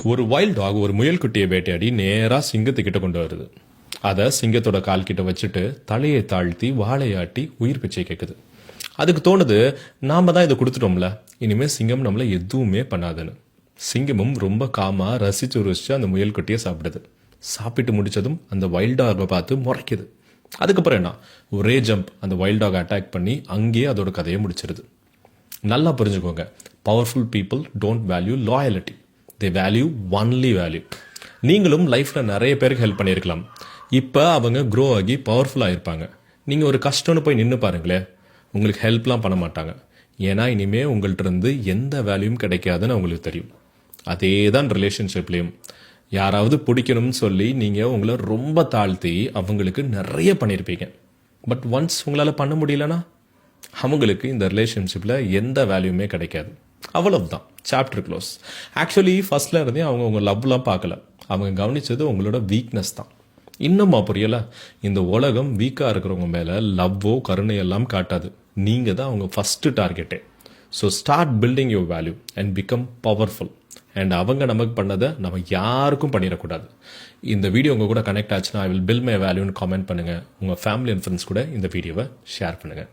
ஒரு wild talk ஒரு முயல் குட்டியை வேட்டையாடி நேராக சிங்கத்துக்கிட்ட கொண்டு வருது. அதை சிங்கத்தோட கால் கிட்ட வச்சுட்டு தலையை தாழ்த்தி வாழையாட்டி உயிர் பிச்சை கேட்குது. அதுக்கு தோணுது, நாம தான் இதை கொடுத்துட்டோம்ல, இனிமேல் சிங்கம் நம்மளை எதுவுமே பண்ணாதுன்னு. சிங்கமும் ரொம்ப காமா ரசிச்சு அந்த முயல் குட்டியை சாப்பிடுது. சாப்பிட்டு முடிச்சதும் அந்த வைல்ட் டாகை பார்த்து முறைக்குது. அதுக்கப்புறம் என்ன, ஒரே ஜம்ப் அந்த வைல்ட் டாக் அட்டாக் பண்ணி அங்கேயே அதோட கதையை முடிச்சிருது. நல்லா புரிஞ்சுக்கோங்க, powerful people don't value loyalty, they value only value. நீங்களும் லைஃப்பில் நிறைய பேருக்கு ஹெல்ப் பண்ணியிருக்கலாம். இப்போ அவங்க க்ரோ ஆகி பவர்ஃபுல்லாக இருப்பாங்க. நீங்கள் ஒரு கஷ்டம்னு போய் நின்று பாருங்களேன், உங்களுக்கு ஹெல்ப்லாம் பண்ண மாட்டாங்க. ஏன்னா இனிமேல் உங்கள்கிட்ட இருந்து எந்த வேல்யூவும் கிடைக்காதுன்னு அவங்களுக்கு தெரியும். அதே தான் ரிலேஷன்ஷிப்லேயும். யாராவது பிடிக்கணும்னு சொல்லி நீங்கள் உங்களை ரொம்ப தாழ்த்தி அவங்களுக்கு நிறைய பண்ணியிருப்பீங்க. பட் ஒன்ஸ் உங்களால் பண்ண முடியலன்னா அவங்களுக்கு இந்த ரிலேஷன்ஷிப்பில் எந்த வேல்யூமே கிடைக்காது. அவ்வளவுதான், சாப்டர் க்ளோஸ். ஆக்சுவலி ஃபர்ஸ்ட்ல இருந்தே அவங்க உங்கள் லவ்லாம் பார்க்கல, அவங்க கவனிச்சது உங்களோட வீக்னஸ் தான். இன்னுமா புரியல? இந்த உலகம் வீக்காக இருக்கிறவங்க மேலே லவ்வோ கருணையெல்லாம் காட்டாது. நீங்கள் தான் அவங்க ஃபஸ்ட்டு டார்கெட்டே. So start building your value and become powerful. And அவங்க நமக்கு பண்ணதை நம்ம யாருக்கும் பண்ணிடக்கூடாது. இந்த வீடியோ உங்கள் கூட கனெக்ட் ஆச்சுன்னா ஐ வில் பில்ட் மை வேல்யூன்னு கமெண்ட் பண்ணுங்கள். உங்கள் ஃபேமிலி அண்ட் ஃப்ரெண்ட்ஸ் கூட இந்த வீடியோவை ஷேர் பண்ணுங்கள்.